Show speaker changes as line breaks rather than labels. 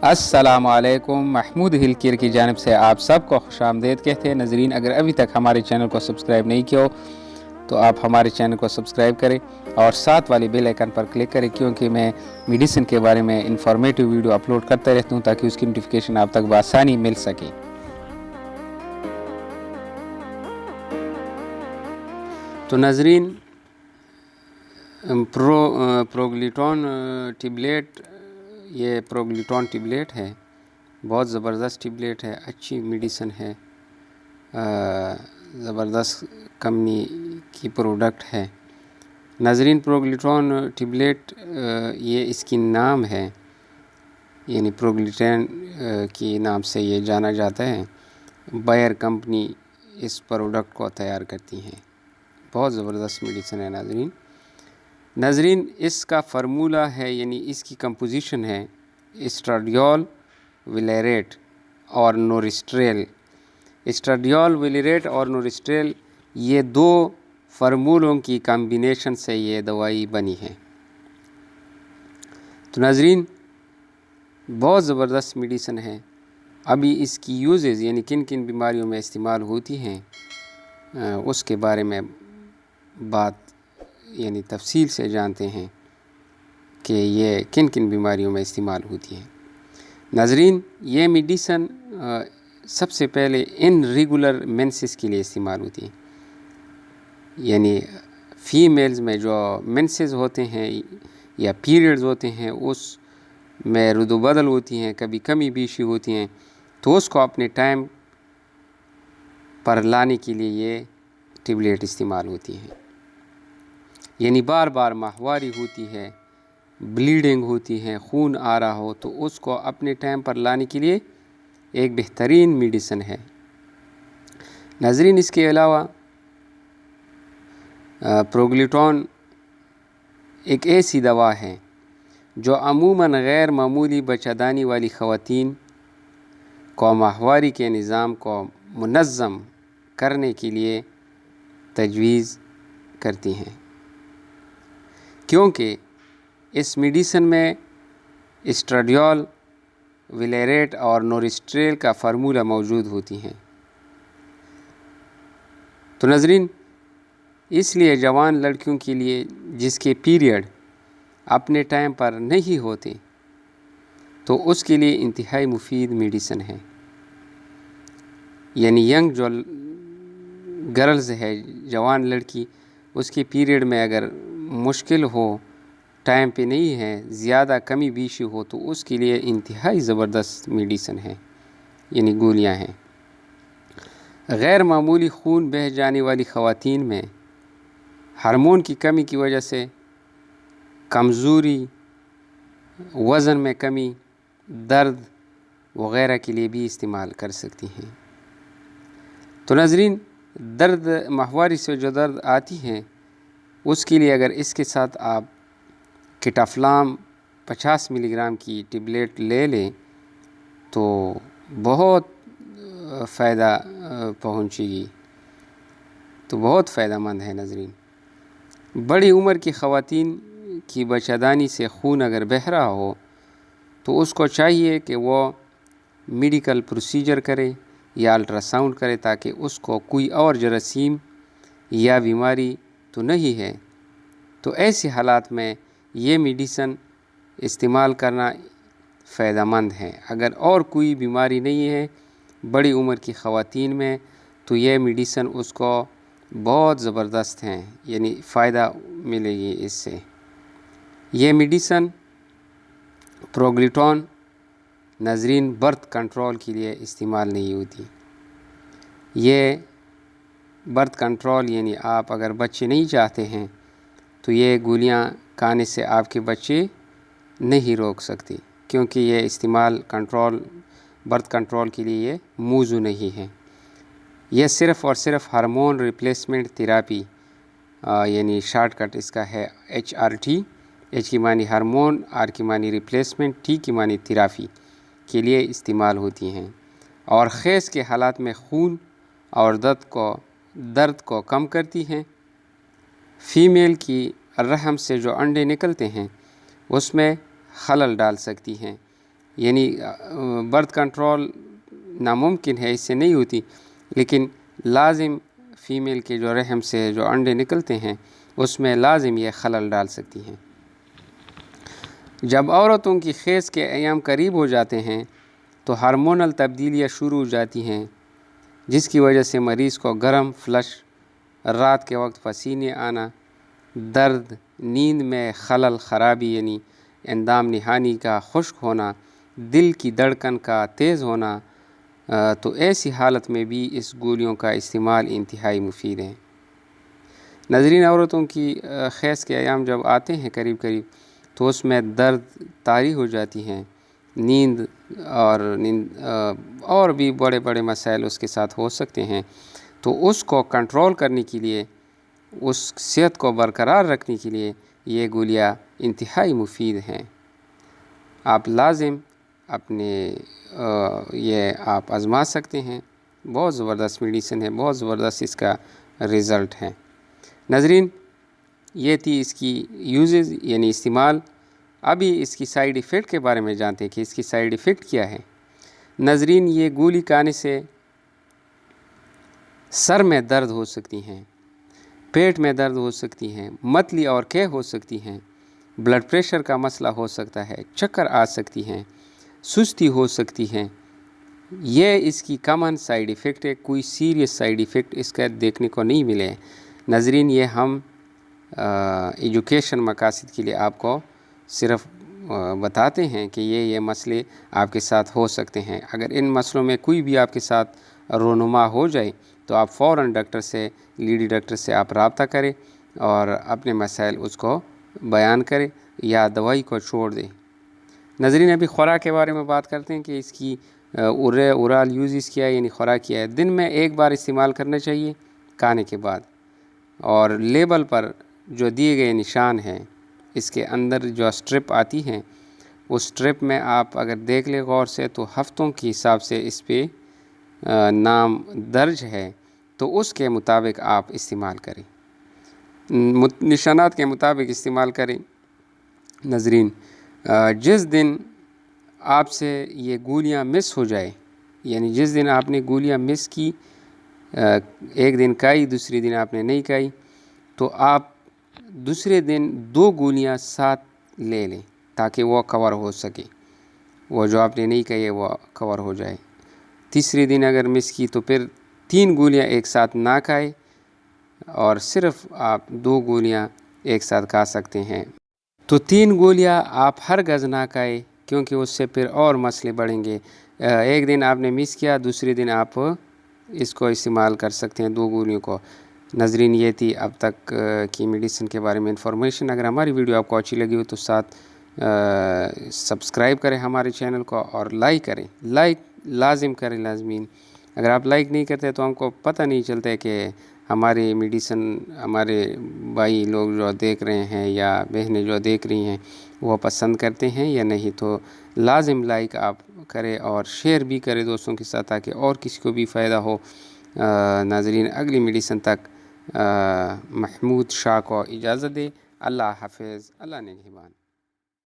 السلام علیکم، محمود ہل کیئر کی جانب سے آپ سب کو خوش آمدید کہتے ہیں۔ ناظرین، اگر ابھی تک ہمارے چینل کو سبسکرائب نہیں کیا ہو تو آپ ہمارے چینل کو سبسکرائب کریں اور ساتھ والی بیل آئیکن پر کلک کریں، کیونکہ میں میڈیسن کے بارے میں انفارمیٹیو ویڈیو اپلوڈ کرتا رہتا ہوں تاکہ اس کی نوٹیفیکیشن آپ تک بآسانی مل سکے۔ تو ناظرین، پروگلیٹون ٹیبلیٹ، یہ پروگلیٹون ٹیبلیٹ ہے، بہت زبردست ٹیبلیٹ ہے، اچھی میڈیسن ہے، زبردست کمپنی کی پروڈکٹ ہے۔ ناظرین، پروگلیٹون ٹیبلیٹ یہ اس کی نام ہے، یعنی پروگلیٹین کی نام سے یہ جانا جاتا ہے۔ بائر کمپنی اس پروڈکٹ کو تیار کرتی ہیں، بہت زبردست میڈیسن ہے۔ ناظرین، اس کا فارمولہ ہے، یعنی اس کی کمپوزیشن ہے اسٹراڈیول، ویلیریٹ اور نورسٹریل۔ اسٹراڈیول، ویلیریٹ اور نورسٹریل، یہ دو فارمولوں کی کمبینیشن سے یہ دوائی بنی ہے۔ تو ناظرین، بہت زبردست میڈیسن ہے۔ ابھی اس کی یوزز، یعنی کن کن بیماریوں میں استعمال ہوتی ہیں، اس کے بارے میں بات یعنی تفصیل سے جانتے ہیں کہ یہ کن کن بیماریوں میں استعمال ہوتی ہیں۔ ناظرین، یہ میڈیسن سب سے پہلے ان ریگولر مینسز کے لیے استعمال ہوتی ہے، یعنی فیمیلز میں جو مینسز ہوتے ہیں یا پیریڈز ہوتے ہیں، اس میں رد و بدل ہوتی ہیں، کبھی کمی بیشی ہوتی ہیں، تو اس کو اپنے ٹائم پر لانے کے لیے یہ ٹیبلیٹ استعمال ہوتی ہیں۔ یعنی بار بار ماہواری ہوتی ہے، بلیڈنگ ہوتی ہے، خون آ رہا ہو، تو اس کو اپنے ٹائم پر لانے کے لیے ایک بہترین میڈیسن ہے۔ ناظرین، اس کے علاوہ پروگلیٹون ایک ایسی دوا ہے جو عموماً غیر معمولی بچہ دانی والی خواتین کو ماہواری کے نظام کو منظم کرنے کے لیے تجویز کرتی ہیں، کیونکہ اس میڈیسن میں اسٹراڈیول، ویلیریٹ اور نورسٹریل کا فارمولہ موجود ہوتی ہیں۔ تو ناظرین، اس لیے جوان لڑکیوں کے لیے جس کے پیریڈ اپنے ٹائم پر نہیں ہوتے، تو اس کے لیے انتہائی مفید میڈیسن ہے۔ یعنی ینگ جو گرلز ہے، جوان لڑکی، اس کے پیریڈ میں اگر مشکل ہو، ٹائم پہ نہیں ہے، زیادہ کمی بیشی ہو، تو اس کے لیے انتہائی زبردست میڈیسن ہے، یعنی گولیاں ہیں۔ غیر معمولی خون بہہ جانے والی خواتین میں ہارمون کی کمی کی وجہ سے کمزوری، وزن میں کمی، درد وغیرہ کے لیے بھی استعمال کر سکتی ہیں۔ تو ناظرین، درد، ماہواری سے جو درد آتی ہیں، اس کے لیے اگر اس کے ساتھ آپ کیٹافلام 50 ملی گرام کی ٹیبلیٹ لے لیں تو بہت فائدہ پہنچے گی، تو بہت فائدہ مند ہے۔ ناظرین، بڑی عمر کی خواتین کی بچہ دانی سے خون اگر بہہ رہا ہو تو اس کو چاہیے کہ وہ میڈیکل پروسیجر کرے یا الٹرا ساؤنڈ کرے، تاکہ اس کو کوئی اور جراثیم یا بیماری تو نہیں ہے۔ تو ایسے حالات میں یہ میڈیسن استعمال کرنا فائدہ مند ہے۔ اگر اور کوئی بیماری نہیں ہے بڑی عمر کی خواتین میں، تو یہ میڈیسن اس کو بہت زبردست ہیں، یعنی فائدہ ملے گی اس سے۔ یہ میڈیسن پروگلیٹون ناظرین برتھ کنٹرول کے لیے استعمال نہیں ہوتی۔ یہ برتھ کنٹرول، یعنی آپ اگر بچے نہیں چاہتے ہیں تو یہ گولیاں کھانے سے آپ کے بچے نہیں روک سکتی، کیونکہ یہ استعمال برتھ کنٹرول کے لیے یہ موزوں نہیں ہے۔ یہ صرف اور صرف ہارمون ریپلیسمنٹ تھراپی، یعنی شارٹ کٹ اس کا ہے HRT، ایچ کی معنی ہارمون، آر کی معنی ریپلیسمنٹ، ٹی کی معنی تھراپی کے لیے استعمال ہوتی ہیں، اور خیز کے حالات میں خون اور درد کو کم کرتی ہیں۔ فیمیل کی رحم سے جو انڈے نکلتے ہیں اس میں خلل ڈال سکتی ہیں، یعنی برتھ کنٹرول ناممکن ہے، اس سے نہیں ہوتی، لیکن لازم فیمیل کے جو رحم سے جو انڈے نکلتے ہیں اس میں لازم یہ خلل ڈال سکتی ہیں۔ جب عورتوں کی خیز کے ایام قریب ہو جاتے ہیں تو ہارمونل تبدیلیاں شروع ہو جاتی ہیں، جس کی وجہ سے مریض کو گرم، فلش، رات کے وقت پسینے آنا، درد، نیند میں خلل، خرابی یعنی اندام نہانی کا خشک ہونا، دل کی دھڑکن کا تیز ہونا، تو ایسی حالت میں بھی اس گولیوں کا استعمال انتہائی مفید ہے۔ ناظرین، عورتوں کی خیز کے ایام جب آتے ہیں قریب قریب تو اس میں درد، طاری ہو جاتی ہیں، نیند اور بھی بڑے بڑے مسائل اس کے ساتھ ہو سکتے ہیں، تو اس کو کنٹرول کرنے کے لیے، اس صحت کو برقرار رکھنے کے لیے یہ گولیاں انتہائی مفید ہیں۔ آپ لازم اپنے یہ آپ آزما سکتے ہیں، بہت زبردست میڈیسن ہے، بہت زبردست اس کا رزلٹ ہے۔ ناظرین، یہ تھی اس کی یوزز یعنی استعمال۔ ابھی اس کی سائیڈ ایفیکٹ کے بارے میں جانتے ہیں کہ اس کی سائیڈ ایفیکٹ کیا ہے۔ ناظرین، یہ گولی کھانے سے سر میں درد ہو سکتی ہیں، پیٹ میں درد ہو سکتی ہیں، متلی اور قے ہو سکتی ہیں، بلڈ پریشر کا مسئلہ ہو سکتا ہے، چکر آ سکتی ہیں، سستی ہو سکتی ہیں۔ یہ اس کی کامن سائیڈ ایفیکٹ ہے، کوئی سیریس سائیڈ ایفیکٹ اس کا دیکھنے کو نہیں ملے۔ ناظرین، یہ ہم ایجوکیشن مقاصد کے لیے آپ کو صرف بتاتے ہیں کہ یہ مسئلے آپ کے ساتھ ہو سکتے ہیں۔ اگر ان مسئلوں میں کوئی بھی آپ کے ساتھ رونما ہو جائے تو آپ فوراً ڈاکٹر سے، لیڈی ڈاکٹر سے آپ رابطہ کریں اور اپنے مسائل اس کو بیان کریں یا دوائی کو چھوڑ دیں۔ ناظرین، ابھی خوراک کے بارے میں بات کرتے ہیں کہ اس کی اورال یوزز کیا ہے، یعنی خوراک کیا ہے۔ دن میں ایک بار استعمال کرنا چاہیے کھانے کے بعد، اور لیبل پر جو دیے گئے نشان ہیں، اس کے اندر جو اسٹرپ آتی ہیں، اس اسٹرپ میں آپ اگر دیکھ لیں غور سے تو ہفتوں کے حساب سے اس پہ نام درج ہے، تو اس کے مطابق آپ استعمال کریں، نشانات کے مطابق استعمال کریں۔ ناظرین، جس دن آپ سے یہ گولیاں مس ہو جائے، یعنی جس دن آپ نے گولیاں مس کی، ایک دن کھائی، دوسری دن آپ نے نہیں کھائی، تو آپ دوسرے دن 2 گولیاں ساتھ لے لیں تاکہ وہ کور ہو سکے، وہ جو آپ نے نہیں کھائی ہے وہ کور ہو جائے۔ تیسری دن اگر مس کی تو پھر 3 گولیاں ایک ساتھ نہ کھائے، اور صرف آپ 2 گولیاں ایک ساتھ کھا سکتے ہیں۔ تو 3 گولیاں آپ ہرگز نہ کھائیں، کیونکہ اس سے پھر اور مسئلے بڑھیں گے۔ ایک دن آپ نے مس کیا، دوسرے دن آپ اس کو استعمال کر سکتے ہیں 2 گولیوں کو۔ ناظرین، یہ تھی اب تک کی میڈیسن کے بارے میں انفارمیشن۔ اگر ہماری ویڈیو آپ کو اچھی لگی ہو تو ساتھ سبسکرائب کریں ہمارے چینل کو، اور لائک کریں، لائک لازم کریں لازمین۔ اگر آپ لائک نہیں کرتے تو ہم کو پتہ نہیں چلتا ہے کہ ہماری میڈیسن ہمارے بھائی لوگ جو دیکھ رہے ہیں یا بہنیں جو دیکھ رہی ہیں وہ پسند کرتے ہیں یا نہیں۔ تو لازم لائک آپ کریں اور شیئر بھی کریں دوستوں کے ساتھ تاکہ اور کسی کو بھی فائدہ ہو۔ ناظرین، اگلی میڈیسن تک محمود شاہ کو اجازت دے۔ اللہ حافظ، اللہ نگہبان۔